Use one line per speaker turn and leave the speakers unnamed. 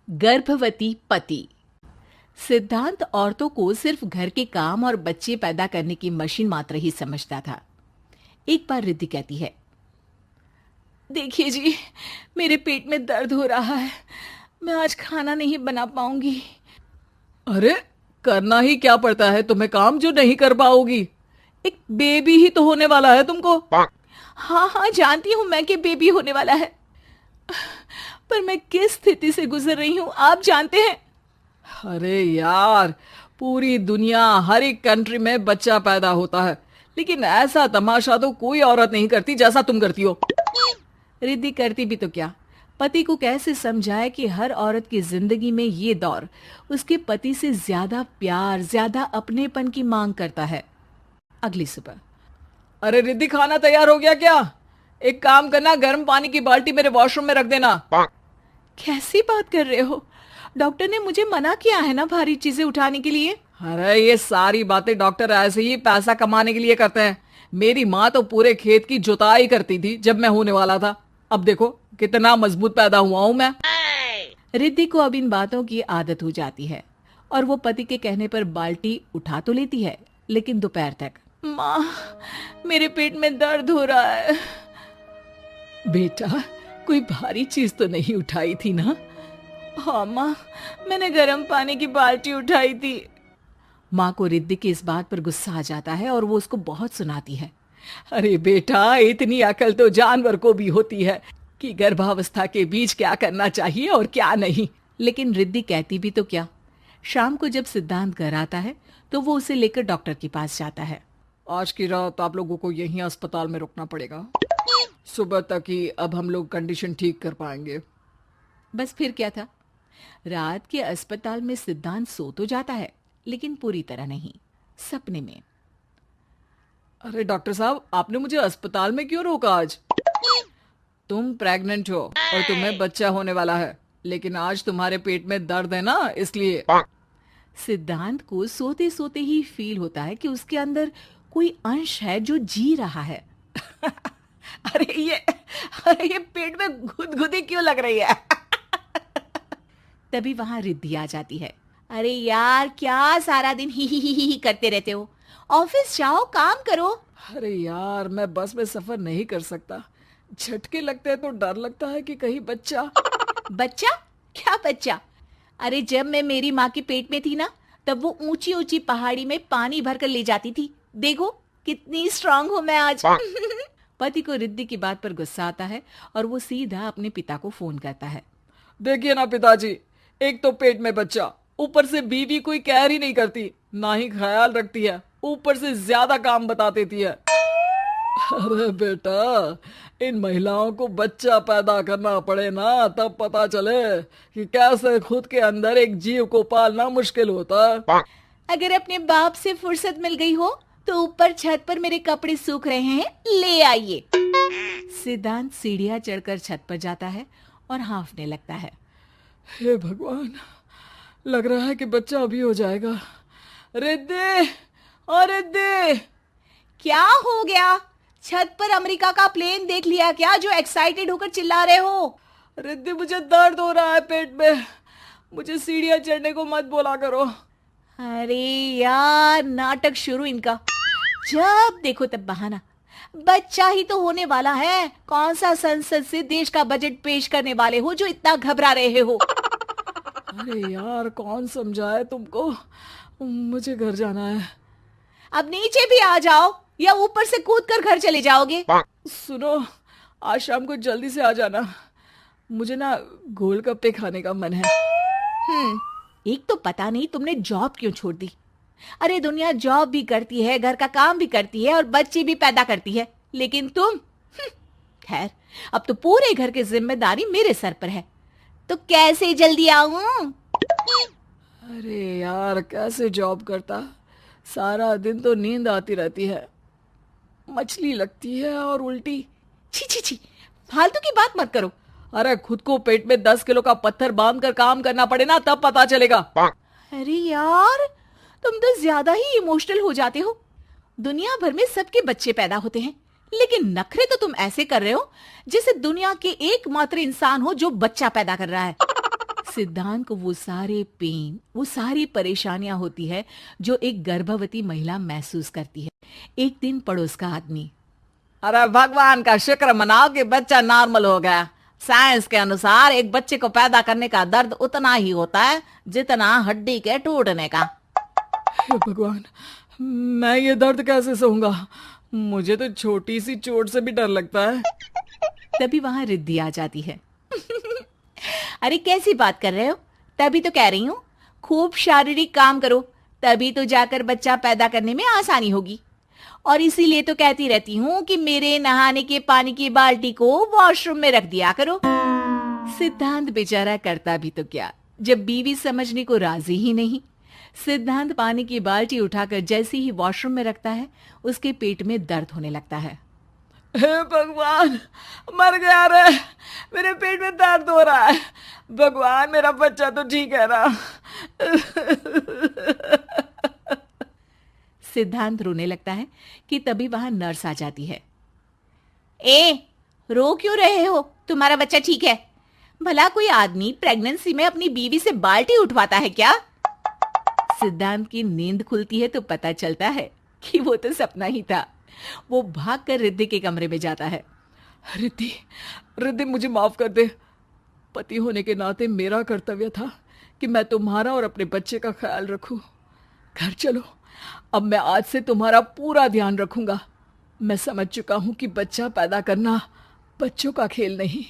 गर्भवती पति। सिद्धांत औरतों को सिर्फ घर के काम और बच्चे पैदा करने की मशीन मात्र ही समझता था। एक बार रिद्धि कहती है, देखिए जी, मेरे पेट में दर्द हो रहा है, मैं आज खाना नहीं बना पाऊंगी।
अरे करना ही क्या पड़ता है तुम्हें काम जो नहीं कर पाओगी? एक बेबी ही तो होने वाला है तुमको।
हाँ हाँ, जानती हूँ मैं कि बेबी होने वाला है, पर मैं किस स्थिति से गुजर रही हूँ आप जानते हैं।
अरे यार, पूरी दुनिया हर एक कंट्री में बच्चा पैदा होता है, लेकिन ऐसा तमाशा तो कोई औरत नहीं करती जैसा तुम करती हो।
रिद्धि करती भी तो क्या, पति को कैसे समझाए कि हर औरत की जिंदगी में ये दौर उसके पति से ज्यादा प्यार, ज्यादा अपनेपन की मांग करता है। अगली सुबह,
अरे रिद्धि, खाना तैयार हो गया क्या? एक काम करना, गर्म पानी की बाल्टी मेरे वॉशरूम में रख देना।
कैसी बात कर रहे हो? डॉक्टर ने मुझे मना किया है ना भारी चीजें उठाने के लिए।
अरे ये सारी बातें डॉक्टर ऐसे ही पैसा कमाने के लिए करते हैं। मेरी माँ तो पूरे खेत की जुताई करती थी जब मैं होने वाला था। अब देखो कितना मजबूत पैदा हुआ हूं मैं।
रिद्धि को अब इन बातों की आदत हो जाती है और वो पति के कहने पर बाल्टी उठा तो लेती है, लेकिन दोपहर तक, माँ मेरे पेट में दर्द हो रहा है।
बेटा, कोई भारी चीज तो नहीं उठाई थी ना?
हाँ माँ, मैंने गर्म पानी की बाल्टी उठाई थी। माँ को रिद्धि की इस बात पर गुस्सा आ जाता है और वो उसको बहुत सुनाती है।
अरे बेटा, इतनी अकल तो जानवर को भी होती है कि गर्भावस्था के बीच क्या करना चाहिए और क्या नहीं।
लेकिन रिद्धि कहती भी तो क्या। शाम को जब सिद्धांत घर आता है तो वो उसे लेकर डॉक्टर के पास जाता है।
आज की रात आप लोगों को यहीं अस्पताल में रुकना पड़ेगा, सुबह तक ही अब हम लोग कंडीशन ठीक कर पाएंगे।
बस फिर क्या था, रात के अस्पताल में सिद्धांत सो तो जाता है, लेकिन पूरी तरह नहीं, सपने में।
अरे डॉक्टर साहब, आपने मुझे अस्पताल में क्यों रोका आज? तुम प्रेग्नेंट हो और तुम्हें बच्चा होने वाला है, लेकिन आज तुम्हारे पेट में दर्द है ना, इसलिए।
सिद्धांत को सोते सोते ही फील होता है कि उसके अंदर कोई अंश है जो जी रहा है।
अरे ये पेट में गुदगुदी क्यों लग रही है?
तभी वहां रिद्धि आ जाती है। अरे यार, क्या सारा दिन ही करते रहते हो, ऑफिस जाओ, काम करो।
अरे यार, मैं बस में सफर नहीं कर सकता, झटके लगते हैं तो डर लगता है कि कहीं बच्चा।
बच्चा? क्या बच्चा? अरे जब मैं मेरी माँ के पेट में थी ना, तब वो ऊंची ऊंची पहाड़ी में पानी भर कर ले जाती थी। देखो कितनी स्ट्रांग हूं मैं आज। पति को रिद्धि की बात पर गुस्सा आता है और वो सीधा अपने पिता को फोन करता है।
देखिए ना पिताजी, एक तो पेट में बच्चा, ऊपर से बीवी कोई केयर ही नहीं करती, ना ही ख्याल रखती है, ऊपर से ज्यादा काम बता देती है। अरे बेटा, इन महिलाओं को बच्चा पैदा करना पड़े ना, तब पता चले कि कैसे खुद के अंदर एक जीव को पालना मुश्किल होता है।
अगर अपने बाप से फुर्सत मिल गई हो तो ऊपर छत पर मेरे कपड़े सूख रहे हैं, ले आइए। सिद्धांत सीढ़ियां चढ़कर छत पर जाता है और हाँफने लगता है।
हे भगवान, लग रहा है कि बच्चा अभी हो जाएगा। रिद्धि, और रिद्धि।
क्या हो गया? छत पर अमेरिका का प्लेन देख लिया क्या जो एक्साइटेड होकर चिल्ला रहे हो?
रिद्धि, मुझे दर्द हो रहा है पेट में, मुझे सीढ़ियां चढ़ने को मत बोला करो।
अरे यार, नाटक शुरू इनका, जब देखो तब बहाना। बच्चा ही तो होने वाला है, कौन सा संसद से देश का बजट पेश करने वाले हो जो इतना घबरा रहे हो?
अरे यार, कौन समझाए तुमको, मुझे घर जाना है।
अब नीचे भी आ जाओ या ऊपर से कूद कर घर चले जाओगे?
सुनो, आज शाम को जल्दी से आ जाना, मुझे ना गोलगप्पे खाने का मन है।
एक तो पता नहीं तुमने जॉब क्यों छोड़ दी। अरे दुनिया जॉब भी करती है, घर का काम भी करती है और बच्चे भी पैदा करती है, लेकिन तुम, खैर, अब तो पूरे घर की जिम्मेदारी मेरे सर पर है, तो कैसे जल्दी आऊं?
अरे यार, कैसे जॉब करता, सारा दिन तो नींद आती रहती है, मछली लगती है और उल्टी।
छी छी छी, फालतू की बात मत करो।
अरे खुद को पेट में 10 किलो का पत्थर बांध कर काम करना पड़े ना, तब पता चलेगा।
अरे यार, तुम तो ज्यादा ही इमोशनल हो जाते हो। दुनिया भर में सबके बच्चे पैदा होते हैं, लेकिन नखरे तो तुम ऐसे कर रहे हो जैसे दुनिया के एकमात्र इंसान हो जो बच्चा पैदा कर रहा है। सिद्धांत को वो सारे पेन, वो सारी परेशानियां होती है जो एक गर्भवती महिला महसूस करती है। एक दिन पड़ोस का आदमी,
अरे भगवान का शुक्र मनाओ कि बच्चा नॉर्मल हो गया। साइंस के अनुसार एक बच्चे को पैदा करने का दर्द उतना ही होता है जितना हड्डी के टूटने का।
हे भगवान, मैं ये दर्द कैसे सहूंगा? मुझे तो छोटी सी चोट से भी डर लगता है।
तभी वहां रिद्धि आ जाती है। अरे कैसी बात कर रहे हो? तभी तो कह रही हूँ, खूब शारीरिक काम करो, तभी तो जाकर बच्चा पैदा करने में आसानी होगी। और इसीलिए तो कहती रहती हूँ कि मेरे नहाने के पानी की बाल्टी को वॉशरूम में रख दिया करो। सिद्धांत बेचारा करता भी तो क्या, जब बीवी समझने को राजी ही नहीं। सिद्धांत पानी की बाल्टी उठाकर जैसे ही वॉशरूम में रखता है, उसके पेट में दर्द होने लगता है।
हे भगवान, मर गया रे, मेरे पेट में दर्द हो रहा है। भगवान, मेरा बच्चा तो ठीक है ना?
सिद्धांत रोने लगता है कि तभी वहां नर्स आ जाती है। ए, रो क्यों रहे हो? तुम्हारा बच्चा ठीक है। भला कोई आदमी प्रेगनेंसी में अपनी बीवी से बाल्टी उठवाता है क्या? सिद्धांत की नींद खुलती है तो पता चलता है कि वो तो सपना ही था। वो भागकर रिद्धि के कमरे में जाता है।
रिद्धि, रिद्धि मुझे माफ कर दे। पति होने के नाते मेरा कर्तव्य था कि मैं तुम्हारा और अपने बच्चे का ख्याल रखूं। घर चलो, अब मैं आज से तुम्हारा पूरा ध्यान रखूंगा। मैं समझ चुका हूं कि बच्चा पैदा करना बच्चों का खेल नहीं।